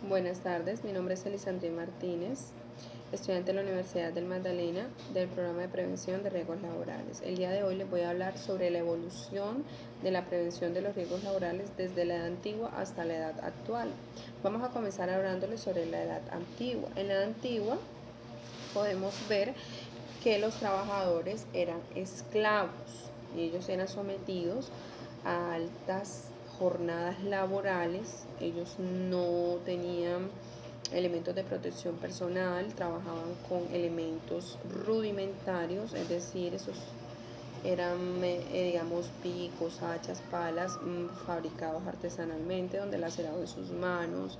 Buenas tardes, mi nombre es Elisandri Martínez, estudiante de la Universidad del Magdalena del programa de prevención de riesgos laborales. El día de hoy les voy a hablar sobre la evolución de la prevención de los riesgos laborales desde la edad antigua hasta la edad actual. Vamos a comenzar hablándoles sobre la edad antigua. En la edad antigua podemos ver que los trabajadores eran esclavos y ellos eran sometidos a altas jornadas laborales. Ellos no tenían elementos de protección personal, trabajaban con elementos rudimentarios, es decir, esos eran, digamos, picos, hachas, palas, fabricados artesanalmente, donde laceraban sus manos,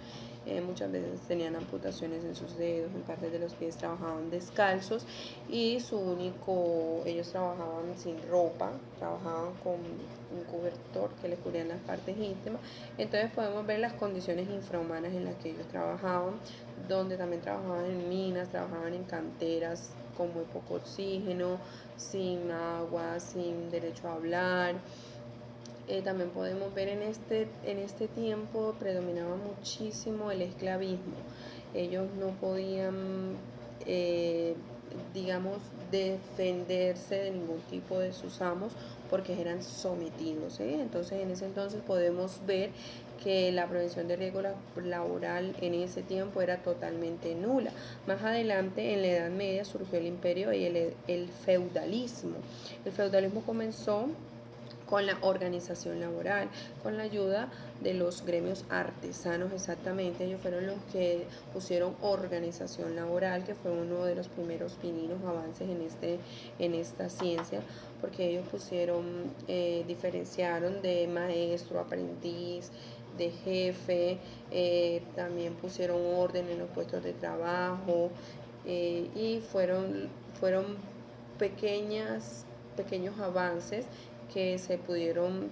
muchas veces tenían amputaciones en sus dedos, en partes de los pies, trabajaban descalzos y ellos trabajaban sin ropa, trabajaban con un cobertor que les cubrían las partes íntimas. Entonces podemos ver las condiciones infrahumanas en las que ellos trabajaban, donde también trabajaban en minas, trabajaban en canteras con muy poco oxígeno, sin agua, sin derecho a hablar. También podemos ver en este tiempo predominaba muchísimo el esclavismo. Ellos no podían, digamos, defenderse de ningún tipo de sus amos porque eran sometidos. Entonces, en ese entonces podemos ver que la prevención de riesgo laboral en ese tiempo era totalmente nula. Más adelante, en la Edad Media, surgió el imperio y el feudalismo. El feudalismo comenzó con la organización laboral, con la ayuda de los gremios artesanos exactamente. Ellos fueron los que pusieron organización laboral, que fue uno de los primeros pininos avances en esta ciencia, porque ellos diferenciaron de maestro, aprendiz, de jefe, también pusieron orden en los puestos de trabajo, y fueron pequeños avances que se pudieron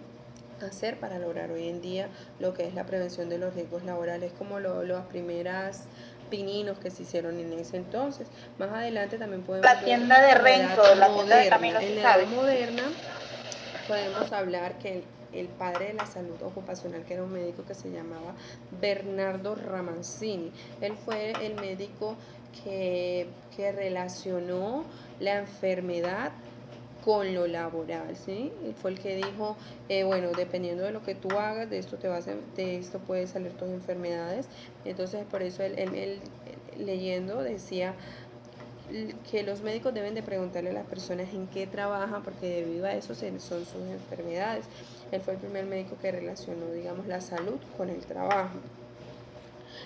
hacer para lograr hoy en día lo que es la prevención de los riesgos laborales, como las primeras pininos que se hicieron en ese entonces. Más adelante también podemos La ver tienda de la Renzo, edad la tienda de moderna. Camilo, En ¿sí la edad sabes? moderna podemos hablar que el padre de la salud ocupacional, que era un médico que se llamaba Bernardo Ramazzini. Él fue el médico que relacionó la enfermedad con lo laboral, ¿sí? Él fue el que dijo, bueno, dependiendo de lo que tú hagas, de esto pueden salir tus enfermedades. Entonces, por eso él leyendo decía que los médicos deben de preguntarle a las personas en qué trabajan, porque debido a eso son sus enfermedades. Él fue el primer médico que relacionó, digamos, la salud con el trabajo.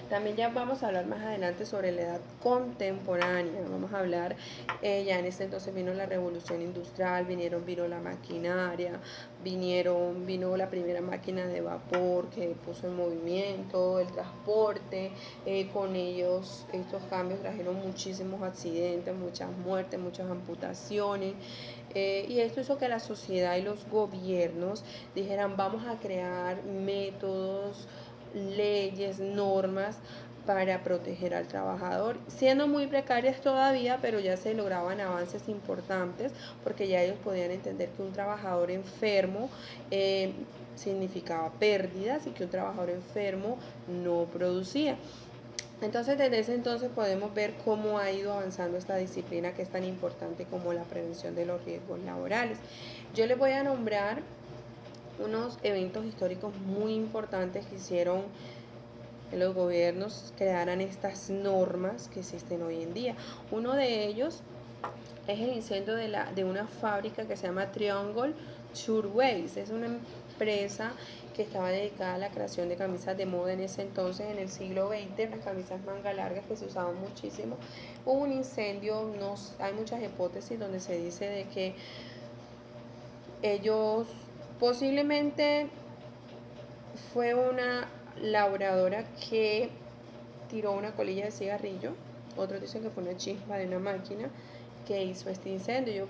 También ya vamos a hablar más adelante sobre la edad contemporánea. Vamos a hablar, ya en este entonces vino la revolución industrial, vino la maquinaria, vino la primera máquina de vapor que puso en movimiento el transporte. Con ellos, estos cambios trajeron muchísimos accidentes, muchas muertes, muchas amputaciones. Y esto hizo que la sociedad y los gobiernos dijeran, vamos a crear métodos, leyes, normas para proteger al trabajador, siendo muy precarias todavía, pero ya se lograban avances importantes porque ya ellos podían entender que un trabajador enfermo significaba pérdidas y que un trabajador enfermo no producía. Entonces, desde ese entonces podemos ver cómo ha ido avanzando esta disciplina que es tan importante como la prevención de los riesgos laborales. Yo les voy a nombrar unos eventos históricos muy importantes que hicieron que los gobiernos crearan estas normas que existen hoy en día. Uno de ellos es el incendio de una fábrica que se llama Triangle Shirtwaist. Es una empresa que estaba dedicada a la creación de camisas de moda en ese entonces, en el siglo XX, las camisas manga largas que se usaban muchísimo. Hubo un incendio, hay muchas hipótesis donde se dice de que ellos posiblemente fue una laboradora que tiró una colilla de cigarrillo, otros dicen que fue una chispa de una máquina que hizo este incendio.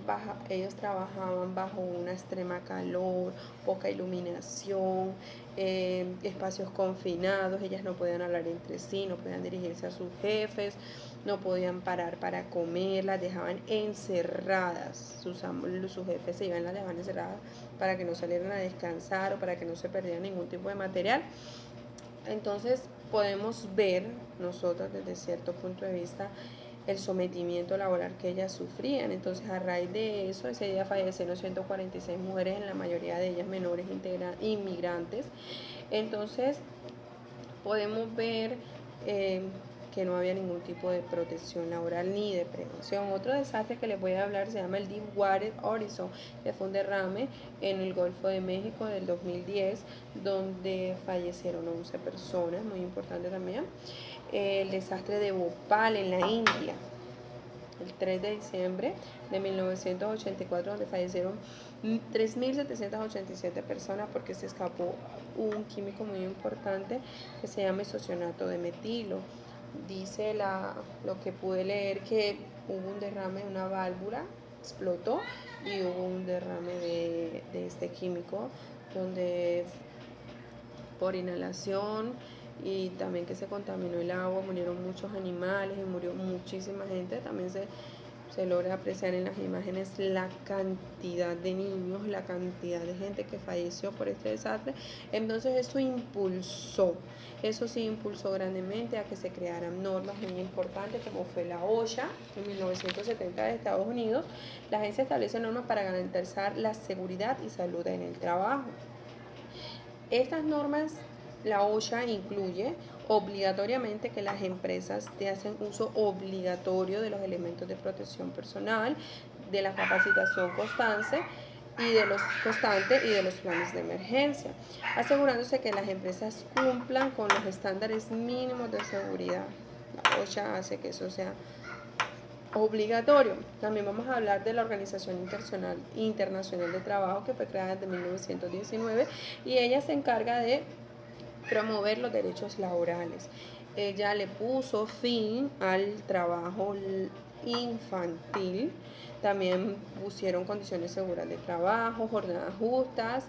Ellos trabajaban bajo una extrema calor, poca iluminación, espacios confinados, ellas no podían hablar entre sí, no podían dirigirse a sus jefes, no podían parar para comer, las dejaban encerradas, sus jefes se iban, las dejaban encerradas para que no salieran a descansar o para que no se perdiera ningún tipo de material. Entonces, podemos ver nosotros desde cierto punto de vista el sometimiento laboral que ellas sufrían. Entonces, a raíz de eso, ese día fallecieron 146 mujeres, en la mayoría de ellas menores inmigrantes. Entonces, podemos ver eh, que no había ningún tipo de protección laboral ni de prevención. Otro desastre que les voy a hablar se llama el Deepwater Horizon, que fue un derrame en el Golfo de México del 2010, donde fallecieron 11 personas, muy importante también. El desastre de Bhopal en la India, el 3 de diciembre de 1984, donde fallecieron 3.787 personas porque se escapó un químico muy importante que se llama isocianato de metilo. Dice lo que pude leer, que hubo un derrame de una válvula, explotó y hubo un derrame de este químico, donde por inhalación y también que se contaminó el agua, murieron muchos animales y murió muchísima gente. También se logra apreciar en las imágenes la cantidad de niños, la cantidad de gente que falleció por este desastre. Entonces eso sí impulsó grandemente a que se crearan normas muy importantes, como fue la OSHA en 1970 de Estados Unidos. La agencia establece normas para garantizar la seguridad y salud en el trabajo. Estas normas, la OSHA incluye obligatoriamente que las empresas te hacen uso obligatorio de los elementos de protección personal, de la capacitación constante y de los planes de emergencia, asegurándose que las empresas cumplan con los estándares mínimos de seguridad. La OSHA hace que eso sea obligatorio. También vamos a hablar de la Organización Internacional de Trabajo, que fue creada desde 1919, y ella se encarga de promover los derechos laborales. Ella le puso fin al trabajo infantil. También pusieron condiciones seguras de trabajo, jornadas justas,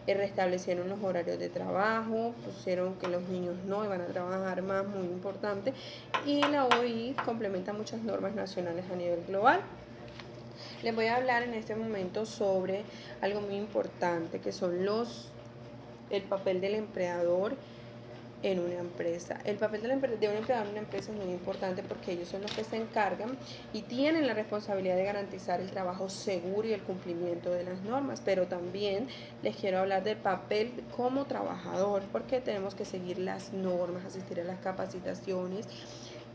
restablecieron los horarios de trabajo, pusieron que los niños no iban a trabajar más, muy importante, y la OI complementa muchas normas nacionales a nivel global. Les voy a hablar en este momento sobre algo muy importante, que son el papel del empleador en una empresa. El papel de un empleador en una empresa es muy importante porque ellos son los que se encargan y tienen la responsabilidad de garantizar el trabajo seguro y el cumplimiento de las normas, pero también les quiero hablar del papel como trabajador, porque tenemos que seguir las normas, asistir a las capacitaciones,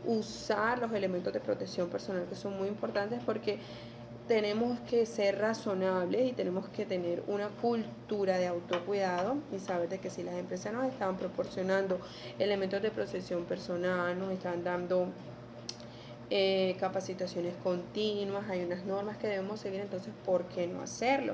usar los elementos de protección personal, que son muy importantes, porque tenemos que ser razonables y tenemos que tener una cultura de autocuidado y saber de que si las empresas nos están proporcionando elementos de protección personal, nos están dando capacitaciones continuas, hay unas normas que debemos seguir, entonces ¿por qué no hacerlo?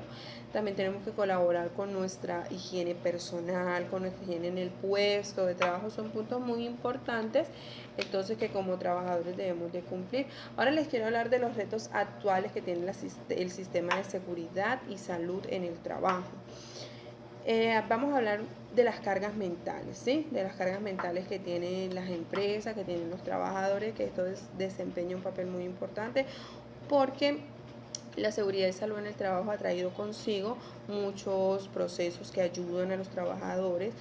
También tenemos que colaborar con nuestra higiene personal, con nuestra higiene en el puesto de trabajo, son puntos muy importantes, entonces que como trabajadores debemos de cumplir. Ahora les quiero hablar de los retos actuales que tiene el sistema de seguridad y salud en el trabajo. Vamos a hablar de las cargas mentales, ¿sí? De las cargas mentales que tienen las empresas, que tienen los trabajadores, que esto desempeña un papel muy importante, porque la seguridad y salud en el trabajo ha traído consigo muchos procesos que ayudan a los trabajadores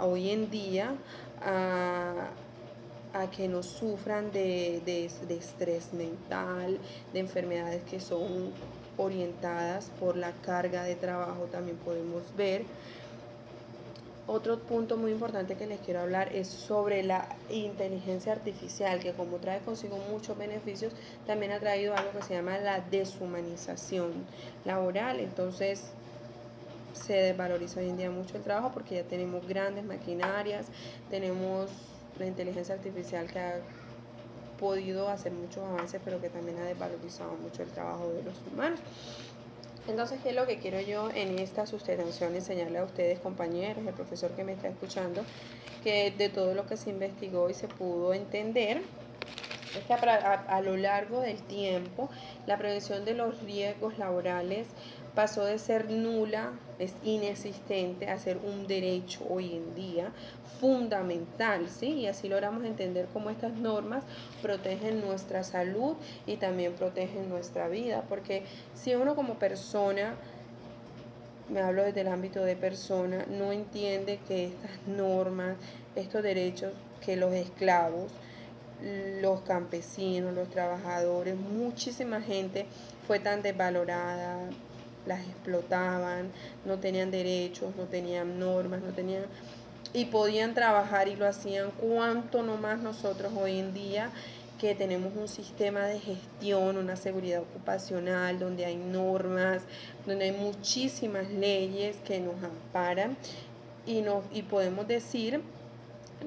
hoy en día a que no sufran de estrés mental, de enfermedades que son orientadas por la carga de trabajo, también podemos ver. Otro punto muy importante que les quiero hablar es sobre la inteligencia artificial, que como trae consigo muchos beneficios, también ha traído algo que se llama la deshumanización laboral. Entonces se desvaloriza hoy en día mucho el trabajo porque ya tenemos grandes maquinarias, tenemos la inteligencia artificial que ha podido hacer muchos avances, pero que también ha desvalorizado mucho el trabajo de los humanos. Entonces, ¿qué es lo que quiero yo en esta sustentación enseñarle a ustedes, compañeros, el profesor que me está escuchando, que de todo lo que se investigó y se pudo entender, es que a lo largo del tiempo la prevención de los riesgos laborales pasó de ser nula, es inexistente, a ser un derecho hoy en día fundamental, ¿sí? Y así logramos entender cómo estas normas protegen nuestra salud y también protegen nuestra vida, porque si uno como persona me hablo desde el ámbito de persona, no entiende que estas normas, estos derechos que los esclavos, los campesinos, los trabajadores, muchísima gente fue tan desvalorada, las explotaban, no tenían derechos, no tenían normas, no tenían y podían trabajar y lo hacían cuanto no más nosotros hoy en día que tenemos un sistema de gestión, una seguridad ocupacional, donde hay normas, donde hay muchísimas leyes que nos amparan y podemos decir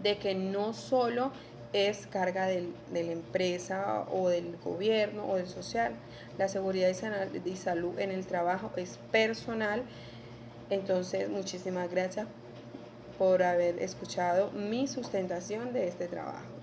de que no solo es carga de la empresa o del gobierno o del social, la seguridad y salud en el trabajo es personal. Entonces, muchísimas gracias por haber escuchado mi sustentación de este trabajo.